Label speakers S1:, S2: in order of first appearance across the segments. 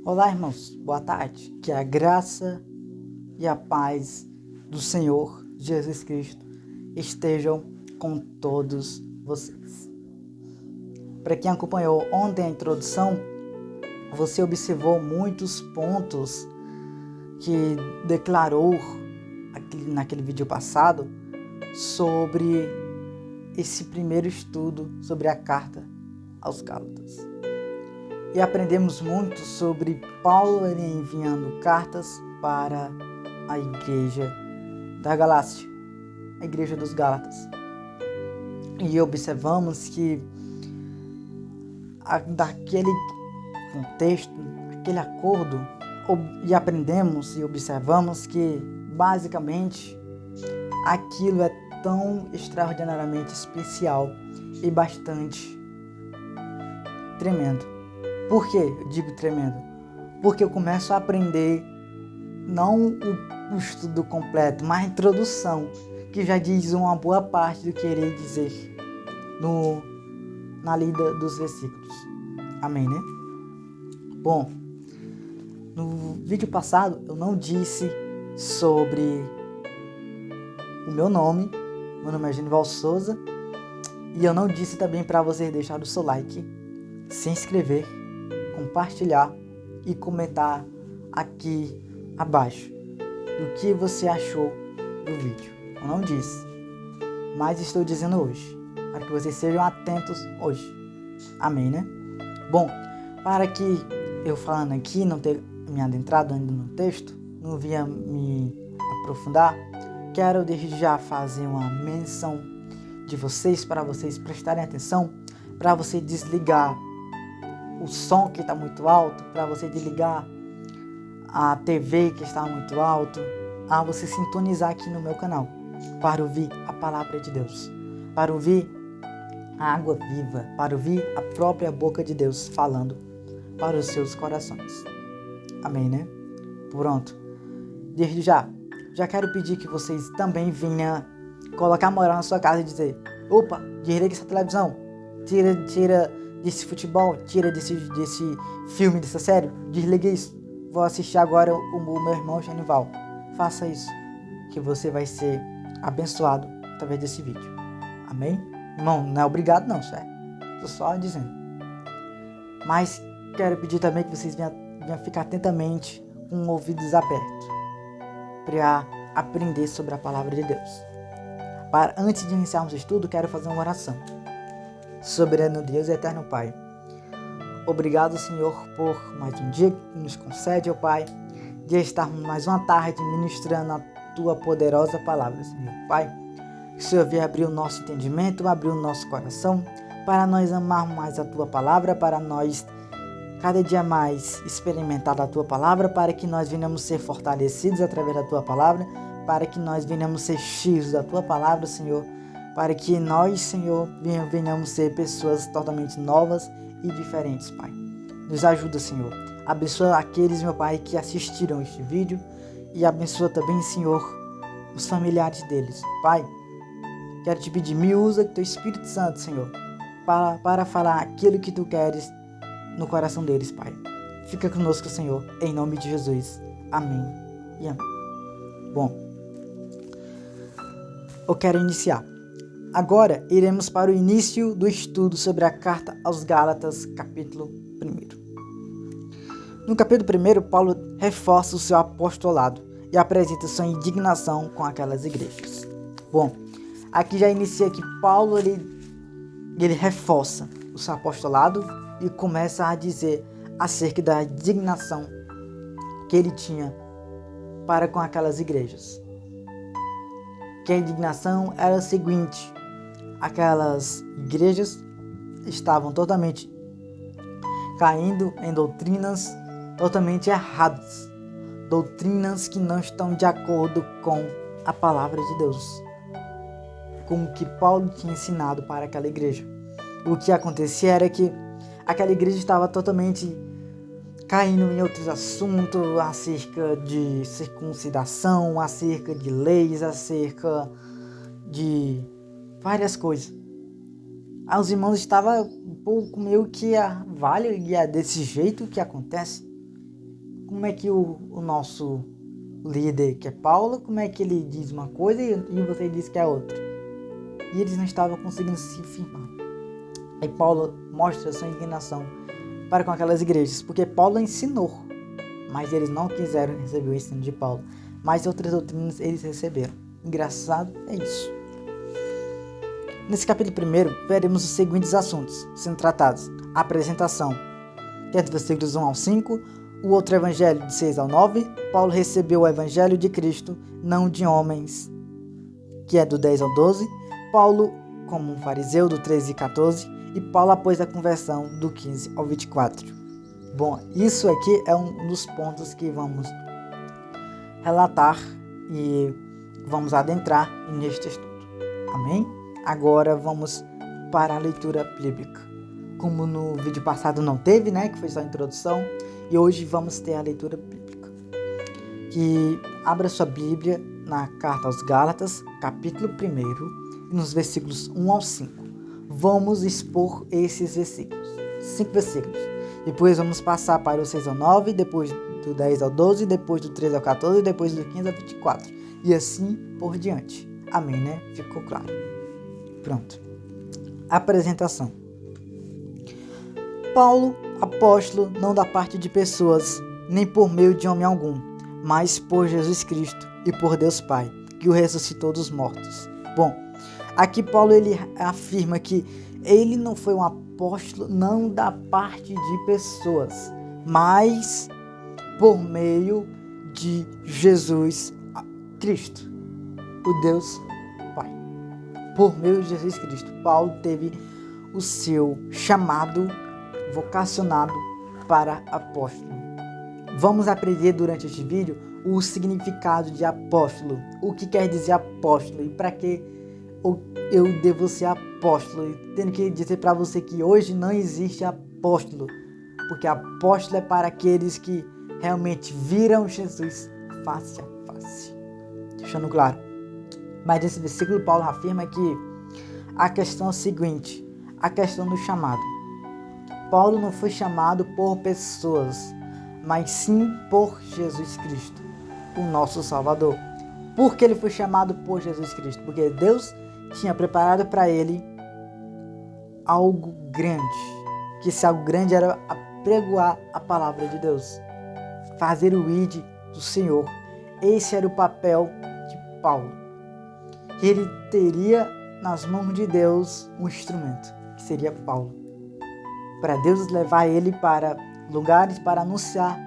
S1: Olá, irmãos, boa tarde. Que a graça e a paz do Senhor Jesus Cristo estejam com todos vocês. Para quem acompanhou ontem a introdução, você observou muitos pontos que declarou naquele vídeo passado sobre esse primeiro estudo sobre a carta aos Gálatas. E aprendemos muito sobre Paulo enviando cartas para a igreja da Galácia, a igreja dos Gálatas. E observamos que daquele contexto, aquele acordo, e aprendemos e observamos que basicamente aquilo é tão extraordinariamente especial e bastante tremendo. Por que eu digo tremendo? Porque eu começo a aprender não o estudo completo, mas a introdução, que já diz uma boa parte do que irei dizer na lida dos versículos. Amém, né? Bom, no vídeo passado eu não disse sobre o meu nome é Genival Souza, e eu não disse também para você deixar o seu like, se inscrever, compartilhar e comentar aqui abaixo do que você achou do vídeo. Eu não disse, mas estou dizendo hoje, para que vocês sejam atentos hoje. Amém, né? Bom, para que eu falando aqui não ter me adentrado ainda no texto, não vinha me aprofundar, quero desde já fazer uma menção de vocês, para vocês prestarem atenção, para você desligar o som que está muito alto, para você desligar a TV que está muito alto, a você sintonizar aqui no meu canal, para ouvir a palavra de Deus, para ouvir a água viva, para ouvir a própria boca de Deus falando para os seus corações. Amém, né? Pronto. Desde já quero pedir que vocês também venham colocar a moral na sua casa e dizer: opa, desliga essa televisão, tira desse futebol, tira desse filme, dessa série, desliga isso. Vou assistir agora o meu irmão Genival. Faça isso, que você vai ser abençoado através desse vídeo. Amém? Irmão, não é obrigado não, certo? Estou só dizendo. Mas quero pedir também que vocês venham ficar atentamente com ouvidos abertos para aprender sobre a palavra de Deus. Antes de iniciarmos o estudo, quero fazer uma oração. Soberano Deus e eterno Pai, obrigado, Senhor, por mais um dia que nos concede, ó Pai, de estarmos mais uma tarde ministrando a Tua poderosa palavra, Senhor. Pai, que o Senhor venha abrir o nosso entendimento, abrir o nosso coração, para nós amarmos mais a Tua palavra, para nós cada dia mais experimentar a Tua palavra, para que nós venhamos ser fortalecidos através da Tua palavra, para que nós venhamos ser cheios da Tua palavra, Senhor, para que nós, Senhor, venhamos ser pessoas totalmente novas e diferentes, Pai. Nos ajuda, Senhor. Abençoa aqueles, meu Pai, que assistiram este vídeo, e abençoa também, Senhor, os familiares deles. Pai, quero te pedir, me usa Teu Espírito Santo, Senhor, para falar aquilo que Tu queres no coração deles, Pai. Fica conosco, Senhor, em nome de Jesus. Amém e amém. Bom, eu quero iniciar. Agora, iremos para o início do estudo sobre a carta aos Gálatas, capítulo 1. No capítulo 1, Paulo reforça o seu apostolado e apresenta sua indignação com aquelas igrejas. Bom, aqui já inicia que Paulo ele reforça o seu apostolado e começa a dizer acerca da indignação que ele tinha para com aquelas igrejas. Que a indignação era a seguinte: aquelas igrejas estavam totalmente caindo em doutrinas totalmente erradas, doutrinas que não estão de acordo com a palavra de Deus, com o que Paulo tinha ensinado para aquela igreja. O que acontecia era que aquela igreja estava totalmente caindo em outros assuntos, acerca de circuncidação, acerca de leis, acerca de várias coisas. Os irmãos estavam um pouco meio que vale, e é desse jeito que acontece. como é que o nosso líder, que é Paulo, como é que ele diz uma coisa e você diz que é outra? E eles não estavam conseguindo se firmar. Aí Paulo mostra sua indignação para com aquelas igrejas, porque Paulo ensinou, mas eles não quiseram receber o ensino de Paulo. Mas outras doutrinas eles receberam. Engraçado é isso. Nesse capítulo 1, veremos os seguintes assuntos sendo tratados. A apresentação, que é dos versículos 1 ao 5. O outro evangelho, de 6 ao 9. Paulo recebeu o evangelho de Cristo, não de homens, que é do 10 ao 12. Paulo, como um fariseu, do 13 e 14. E Paulo após a conversão, do 15 ao 24. Bom, isso aqui é um dos pontos que vamos relatar e vamos adentrar neste estudo. Amém? Agora vamos para a leitura bíblica. Como no vídeo passado não teve, que foi só a introdução, e hoje vamos ter a leitura bíblica. Que abra sua Bíblia na carta aos Gálatas, capítulo 1, e nos versículos 1 ao 5. Vamos expor esses versículos, 5 versículos. Depois vamos passar para o 6 ao 9, depois do 10 ao 12, depois do 13 ao 14, depois do 15 ao 24. E assim por diante. Amém, né? Ficou claro. Pronto. Apresentação. Paulo, apóstolo, não da parte de pessoas, nem por meio de homem algum, mas por Jesus Cristo e por Deus Pai, que o ressuscitou dos mortos. Bom, aqui Paulo ele afirma que ele não foi um apóstolo não da parte de pessoas, mas por meio de Jesus Cristo, o Deus Pai. Por meio de Jesus Cristo, Paulo teve o seu chamado vocacionado para apóstolo. Vamos aprender durante este vídeo o significado de apóstolo, o que quer dizer apóstolo e para que eu devo ser apóstolo. E tenho que dizer para você que hoje não existe apóstolo, porque apóstolo é para aqueles que realmente viram Jesus face a face. Deixando claro. Mas nesse versículo Paulo afirma que a questão é a seguinte, a questão do chamado. Paulo não foi chamado por pessoas, mas sim por Jesus Cristo, o nosso Salvador. Por que ele foi chamado por Jesus Cristo? Porque Deus tinha preparado para ele algo grande. Que esse algo grande era apregoar a palavra de Deus. Fazer o id do Senhor. Esse era o papel de Paulo. Ele teria nas mãos de Deus um instrumento, que seria Paulo. Para Deus levar ele para lugares para anunciar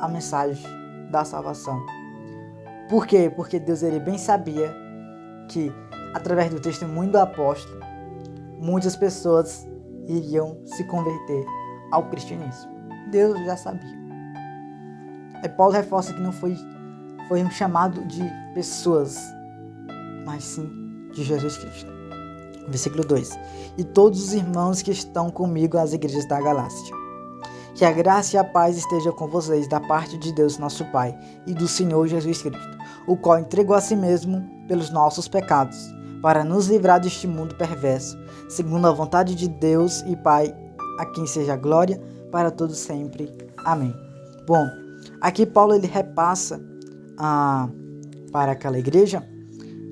S1: a mensagem da salvação. Por quê? Porque Deus ele bem sabia que através do testemunho do apóstolo muitas pessoas iriam se converter ao cristianismo. Deus já sabia. Aí Paulo reforça que não foi um chamado de pessoas, mas sim de Jesus Cristo. Versículo 2. E todos os irmãos que estão comigo às igrejas da Galácia. Que a graça e a paz estejam com vocês da parte de Deus nosso Pai e do Senhor Jesus Cristo, o qual entregou a si mesmo pelos nossos pecados, para nos livrar deste mundo perverso, segundo a vontade de Deus e Pai, a quem seja a glória para todos sempre. Amém. Bom, aqui Paulo ele repassa para aquela igreja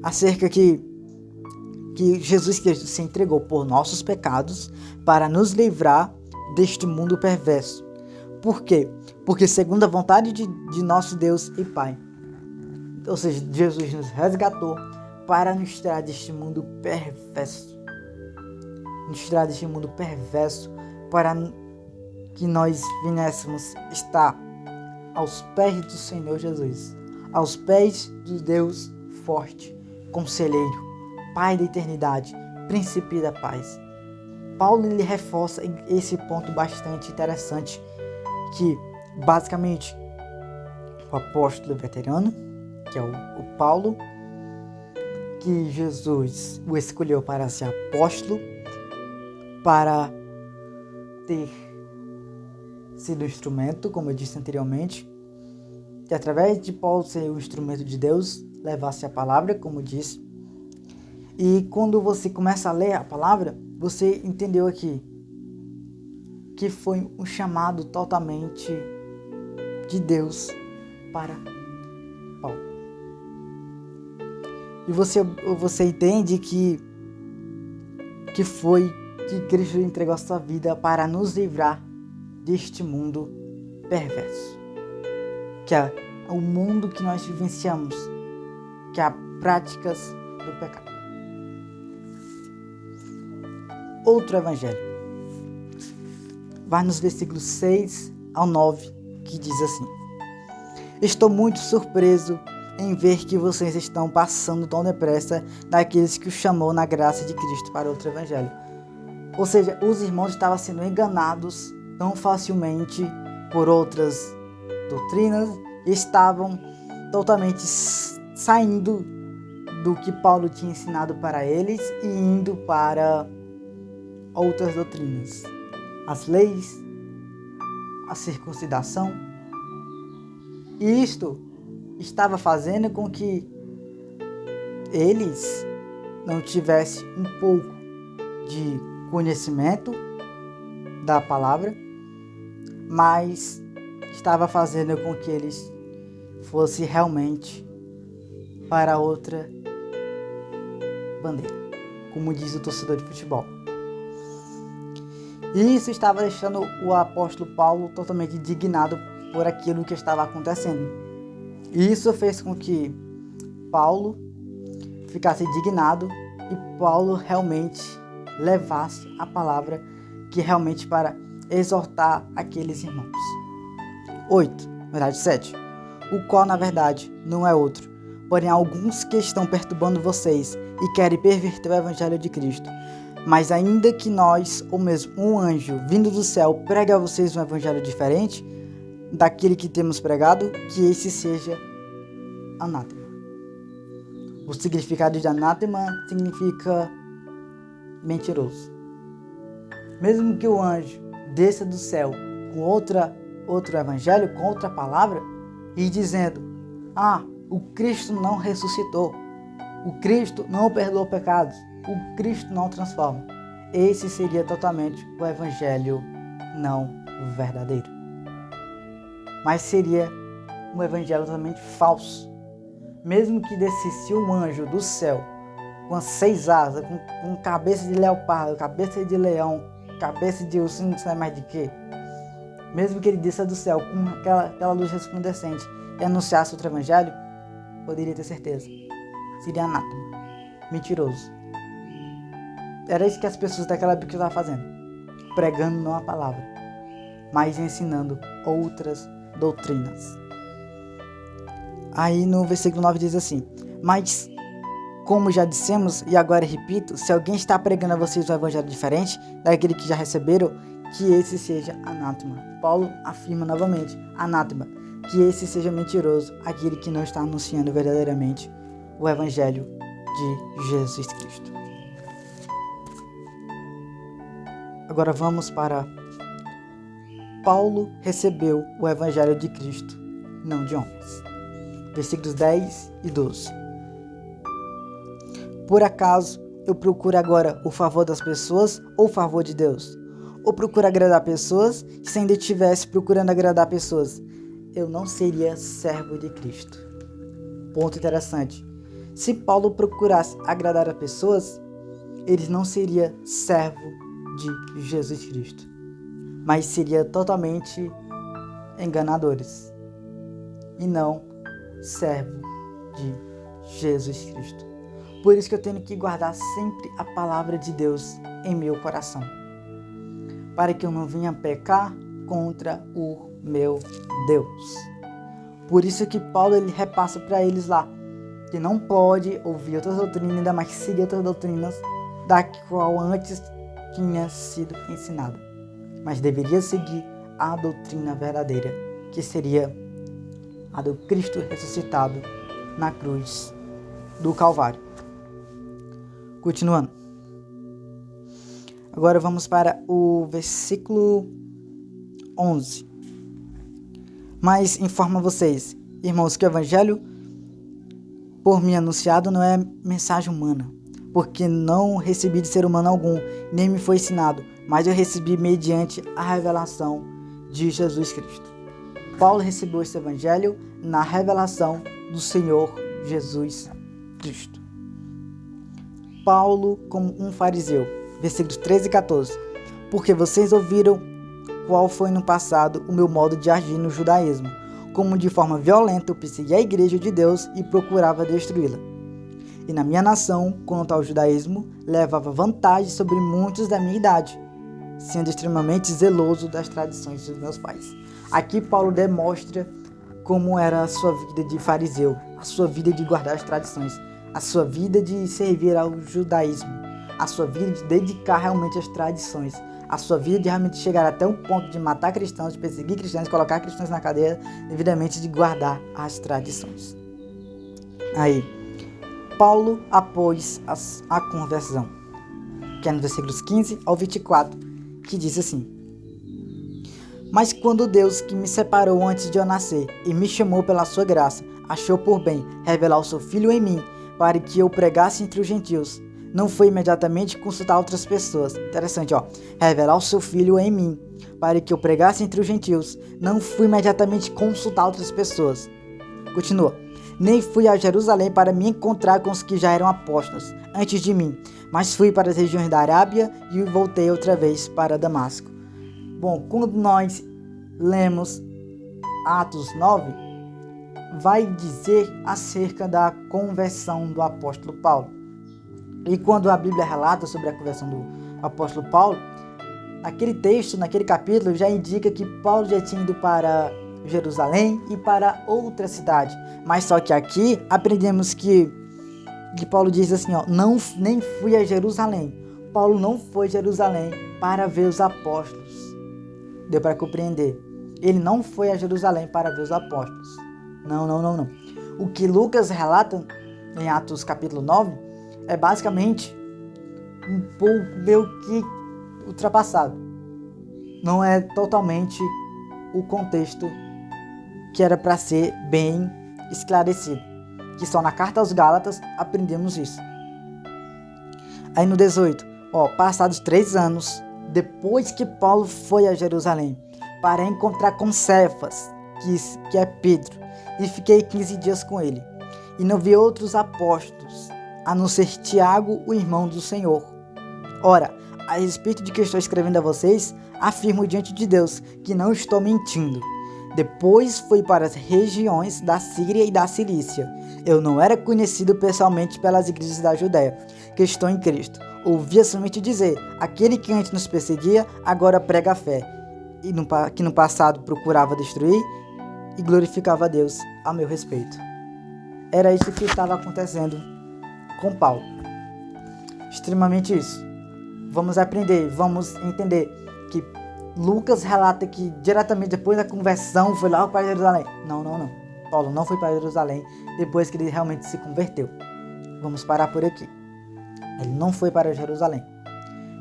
S1: acerca que Jesus Cristo se entregou por nossos pecados para nos livrar deste mundo perverso. Por quê? Porque segundo a vontade de nosso Deus e Pai. Ou seja, Jesus nos resgatou para nos tirar deste mundo perverso. Nos tirar deste mundo perverso para que nós vinéssemos estar aos pés do Senhor Jesus. Aos pés do Deus forte, conselheiro, Pai da eternidade, príncipe da paz. Paulo ele reforça esse ponto bastante interessante, que basicamente o apóstolo veterano, que é o Paulo, que Jesus o escolheu para ser apóstolo, para ter sido instrumento, como eu disse anteriormente, que através de Paulo ser o instrumento de Deus, levasse a palavra, como disse. E quando você começa a ler a palavra, você entendeu aqui que foi um chamado totalmente de Deus para Paulo. E você entende que foi que Cristo entregou a sua vida para nos livrar deste mundo perverso, que é o mundo que nós vivenciamos, que é as práticas do pecado. Outro evangelho vai nos versículos 6 ao 9, que diz assim: estou muito surpreso em ver que vocês estão passando tão depressa daqueles que o chamou na graça de Cristo para outro evangelho. Ou seja, os irmãos estavam sendo enganados tão facilmente por outras doutrinas, estavam totalmente saindo do que Paulo tinha ensinado para eles e indo para outras doutrinas. As leis, a circuncidação. E isto estava fazendo com que eles não tivessem um pouco de conhecimento da palavra, mas estava fazendo com que eles fossem realmente para outra bandeira, como diz o torcedor de futebol. E isso estava deixando o apóstolo Paulo totalmente indignado por aquilo que estava acontecendo. E isso fez com que Paulo ficasse indignado e Paulo realmente levasse a palavra que realmente para exortar aqueles irmãos. 7. O qual, na verdade, não é outro, porém alguns que estão perturbando vocês e querem perverter o evangelho de Cristo. Mas ainda que nós, ou mesmo um anjo vindo do céu, pregue a vocês um evangelho diferente daquele que temos pregado, que esse seja anátema. O significado de anátema significa mentiroso. Mesmo que o anjo desça do céu com outro evangelho, com outra palavra, e dizendo: o Cristo não ressuscitou, o Cristo não perdoou pecados, o Cristo não transforma. Esse seria totalmente o evangelho não verdadeiro. Mas seria um evangelho totalmente falso. Mesmo que descesse um anjo do céu com 6 asas, com cabeça de leopardo, cabeça de leão, cabeça de ursinho, não sei mais de quê. Mesmo que ele desça do céu com aquela luz resplandecente e anunciasse outro evangelho, poderia ter certeza. Seria anátema, mentiroso. Era isso que as pessoas daquela época estavam fazendo. Pregando não a palavra, mas ensinando outras doutrinas. Aí no versículo 9 diz assim: mas, como já dissemos, e agora repito, se alguém está pregando a vocês um evangelho diferente daquele que já receberam, que esse seja anátema. Paulo afirma novamente: anátema, que esse seja mentiroso, aquele que não está anunciando verdadeiramente o evangelho de Jesus Cristo. Agora vamos para Paulo recebeu o evangelho de Cristo, não de homens. Versículos 10 e 12. Por acaso eu procuro agora o favor das pessoas ou o favor de Deus? Ou procuro agradar pessoas? Se ainda estivesse procurando agradar pessoas, eu não seria servo de Cristo. Ponto interessante. Se Paulo procurasse agradar as pessoas, ele não seria servo de Jesus Cristo, mas seria totalmente enganadores e não servo de Jesus Cristo. Por isso que eu tenho que guardar sempre a palavra de Deus em meu coração, para que eu não venha pecar contra o meu Deus. Por isso que Paulo ele repassa para eles lá que não pode ouvir outras doutrinas, ainda mais seguir outras doutrinas da qual antes tinha sido ensinado, mas deveria seguir a doutrina verdadeira, que seria a do Cristo ressuscitado na cruz do Calvário. Continuando. Agora vamos para o versículo 11. Mas informo a vocês, irmãos, que o evangelho por mim anunciado não é mensagem humana, porque não recebi de ser humano algum, nem me foi ensinado, mas eu recebi mediante a revelação de Jesus Cristo. Paulo recebeu esse evangelho na revelação do Senhor Jesus Cristo. Paulo como um fariseu, versículos 13 e 14. Porque vocês ouviram qual foi no passado o meu modo de agir no judaísmo, como de forma violenta eu persegui a igreja de Deus e procurava destruí-la. E na minha nação, quanto ao judaísmo, levava vantagem sobre muitos da minha idade, sendo extremamente zeloso das tradições dos meus pais. Aqui Paulo demonstra como era a sua vida de fariseu, a sua vida de guardar as tradições, a sua vida de servir ao judaísmo, a sua vida de dedicar realmente às tradições, a sua vida de realmente chegar até o ponto de matar cristãos, de perseguir cristãos, de colocar cristãos na cadeia, devidamente de guardar as tradições. Aí, Paulo após a conversão, que é nos versículos 15 ao 24, que diz assim: Mas quando Deus, que me separou antes de eu nascer e me chamou pela sua graça, achou por bem revelar o seu Filho em mim, para que eu pregasse entre os gentios, não foi imediatamente consultar outras pessoas. Interessante, revelar o seu Filho em mim, para que eu pregasse entre os gentios, não fui imediatamente consultar outras pessoas. Continua. Nem fui a Jerusalém para me encontrar com os que já eram apóstolos antes de mim, mas fui para as regiões da Arábia e voltei outra vez para Damasco. Bom, quando nós lemos Atos 9, vai dizer acerca da conversão do apóstolo Paulo. E quando a Bíblia relata sobre a conversão do apóstolo Paulo, naquele texto, naquele capítulo, já indica que Paulo já tinha ido para Jerusalém e para outra cidade. Mas só que aqui aprendemos que Paulo diz assim, nem fui a Jerusalém. Paulo não foi a Jerusalém para ver os apóstolos. Deu para compreender. Ele não foi a Jerusalém para ver os apóstolos. Não. O que Lucas relata em Atos capítulo 9 é basicamente um pouco meio que ultrapassado. Não é totalmente o contexto que era para ser bem esclarecido. Que só na carta aos Gálatas aprendemos isso. Aí no 18, passados 3 anos, depois que Paulo foi a Jerusalém para encontrar com Cefas, que é Pedro, e fiquei 15 dias com ele, e não vi outros apóstolos, a não ser Tiago, o irmão do Senhor. Ora, a respeito de que estou escrevendo a vocês, afirmo diante de Deus que não estou mentindo. Depois fui para as regiões da Síria e da Cilícia. Eu não era conhecido pessoalmente pelas igrejas da Judéia, que estou em Cristo. Ouvia somente dizer, aquele que antes nos perseguia, agora prega a fé, e que no passado procurava destruir, e glorificava a Deus a meu respeito. Era isso que estava acontecendo com Paulo. Extremamente isso. Vamos aprender, vamos entender que Lucas relata que diretamente depois da conversão foi lá para Jerusalém. Não. Paulo não foi para Jerusalém depois que ele realmente se converteu. Vamos parar por aqui. Ele não foi para Jerusalém.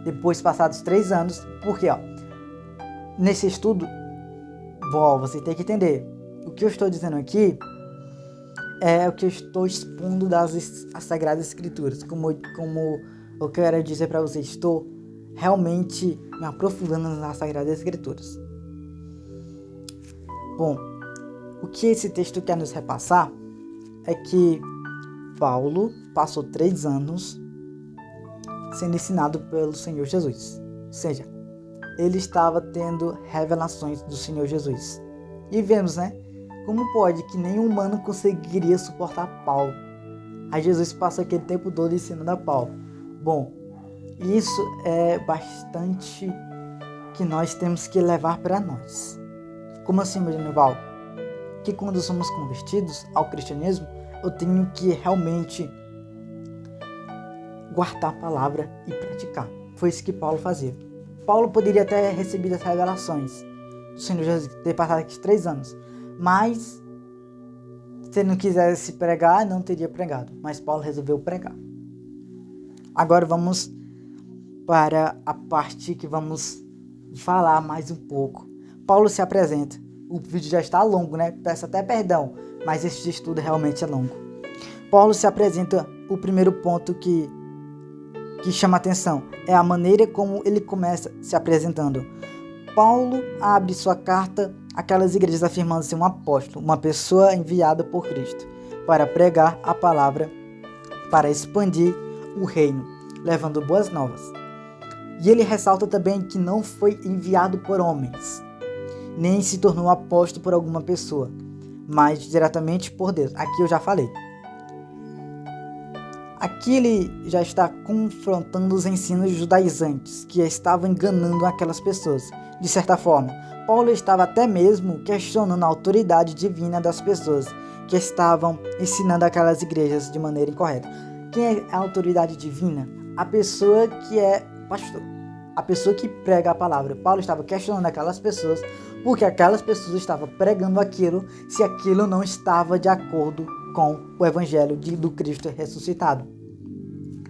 S1: Depois, passados 3 anos, porque nesse estudo, você tem que entender. O que eu estou dizendo aqui é o que eu estou expondo das Sagradas Escrituras. Como eu quero dizer para vocês, estou realmente me aprofundando nas Sagradas Escrituras. Bom, o que esse texto quer nos repassar é que Paulo passou 3 anos sendo ensinado pelo Senhor Jesus. Ou seja, ele estava tendo revelações do Senhor Jesus. E vemos, como pode que nenhum humano conseguiria suportar Paulo. Aí Jesus passou aquele tempo todo ensinando a Paulo. Bom, isso é bastante que nós temos que levar para nós. Como assim, meu Genival? Que quando somos convertidos ao cristianismo, eu tenho que realmente guardar a palavra e praticar. Foi isso que Paulo fazia. Paulo poderia ter recebido as revelações do Senhor Jesus, ter passado aqui 3 anos. Mas, se ele não quisesse pregar, não teria pregado. Mas Paulo resolveu pregar. Agora vamos para a parte que vamos falar mais um pouco. Paulo se apresenta. O vídeo já está longo, Peço até perdão, mas esse estudo realmente é longo. Paulo se apresenta, o primeiro ponto que chama atenção é a maneira como ele começa se apresentando. Paulo abre sua carta aquelas igrejas afirmando ser um apóstolo, uma pessoa enviada por Cristo para pregar a palavra, para expandir o reino, levando boas novas. E ele ressalta também que não foi enviado por homens, nem se tornou apóstolo por alguma pessoa, mas diretamente por Deus. Aqui eu já falei. Aqui ele já está confrontando os ensinos judaizantes que estavam enganando aquelas pessoas. De certa forma, Paulo estava até mesmo questionando a autoridade divina das pessoas que estavam ensinando aquelas igrejas de maneira incorreta. Quem é a autoridade divina? A pessoa que é pastor, a pessoa que prega a palavra. Paulo estava questionando aquelas pessoas porque aquelas pessoas estavam pregando aquilo se aquilo não estava de acordo com o evangelho do Cristo ressuscitado.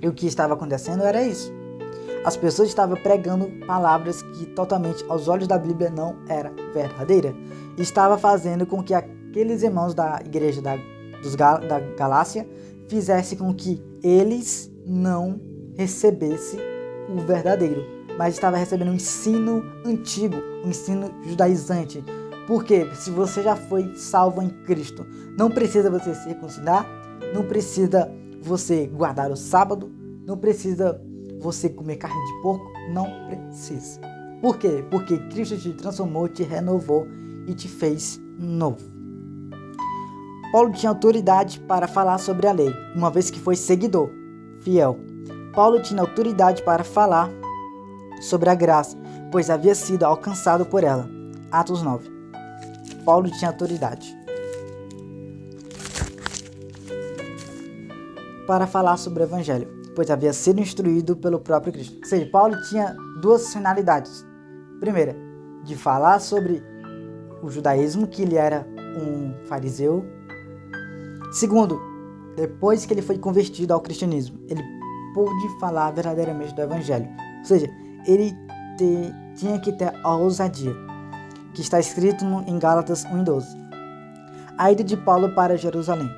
S1: E o que estava acontecendo era isso. As pessoas estavam pregando palavras que totalmente aos olhos da Bíblia não era verdadeira. E estava fazendo com que aqueles irmãos da igreja da Galácia fizesse com que eles não recebessem o verdadeiro, mas estava recebendo um ensino antigo, um ensino judaizante. Porque se você já foi salvo em Cristo, não precisa você se circuncidar, não precisa você guardar o sábado, não precisa você comer carne de porco, não precisa. Por quê? Porque Cristo te transformou, te renovou e te fez novo. Paulo tinha autoridade para falar sobre a lei, uma vez que foi seguidor, fiel. Paulo tinha autoridade para falar sobre a graça, pois havia sido alcançado por ela. Atos 9. Paulo tinha autoridade para falar sobre o evangelho, pois havia sido instruído pelo próprio Cristo. Ou seja, Paulo tinha duas finalidades. Primeira, de falar sobre o judaísmo, que ele era um fariseu. Segundo, depois que ele foi convertido ao cristianismo, ele pôde falar verdadeiramente do evangelho. Ou seja, ele tinha que ter a ousadia, que está escrito em Gálatas 1:12. A ida de Paulo para Jerusalém.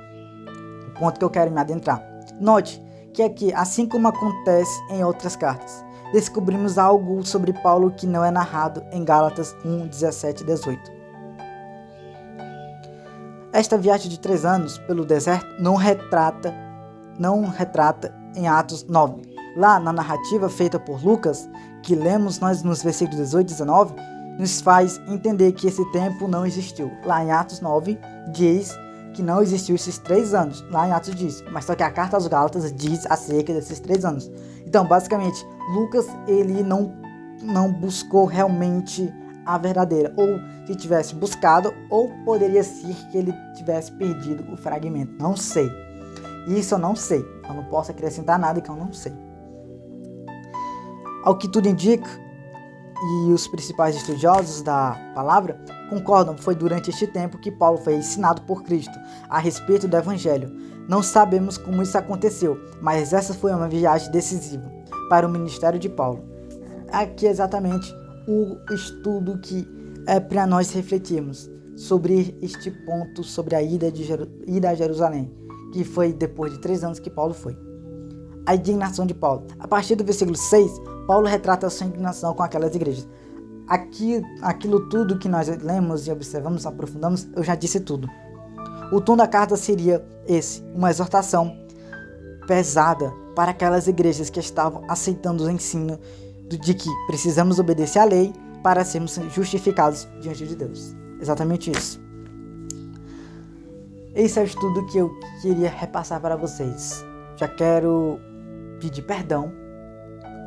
S1: O ponto que eu quero me adentrar. Note que aqui, assim como acontece em outras cartas, descobrimos algo sobre Paulo que não é narrado em Gálatas 1:17 e 18. Esta viagem de 3 anos pelo deserto não retrata em Atos 9. Lá na narrativa feita por Lucas, que lemos nós nos versículos 18 e 19, nos faz entender que esse tempo não existiu. Lá em Atos 9 diz que não existiu esses 3 anos. Lá em Atos diz, mas só que a carta aos Gálatas diz acerca desses 3 anos. Então, basicamente, Lucas ele não buscou realmente a verdadeira, ou se tivesse buscado, ou poderia ser que ele tivesse perdido o fragmento. Não sei. Isso eu não sei. Eu não posso acrescentar nada que eu não sei. Ao que tudo indica, e os principais estudiosos da palavra concordam, foi durante este tempo que Paulo foi ensinado por Cristo a respeito do Evangelho. Não sabemos como isso aconteceu, mas essa foi uma viagem decisiva para o ministério de Paulo. Aqui é exatamente o estudo que é para nós refletirmos sobre este ponto, sobre a ida a Jerusalém, que foi depois de 3 anos que Paulo foi. A indignação de Paulo. A partir do versículo 6, Paulo retrata a sua indignação com aquelas igrejas. Aquilo tudo que nós lemos e observamos, aprofundamos, eu já disse tudo. O tom da carta seria esse, uma exortação pesada para aquelas igrejas que estavam aceitando o ensino de que precisamos obedecer à lei para sermos justificados diante de Deus. Exatamente isso. Esse é o estudo que eu queria repassar para vocês. Já quero pedir perdão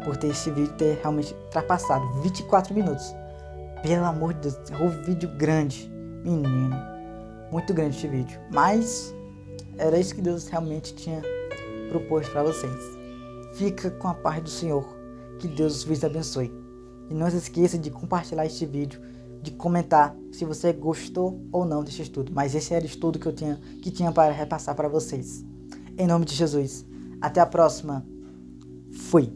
S1: por esse vídeo ter realmente ultrapassado 24 minutos. Pelo amor de Deus, é um vídeo grande. Menino, muito grande este vídeo. Mas era isso que Deus realmente tinha proposto para vocês. Fica com a paz do Senhor. Que Deus vos abençoe. E não se esqueça de compartilhar este vídeo, de comentar se você gostou ou não deste estudo. Mas esse era o estudo que tinha para repassar para vocês. Em nome de Jesus. Até a próxima. Fui.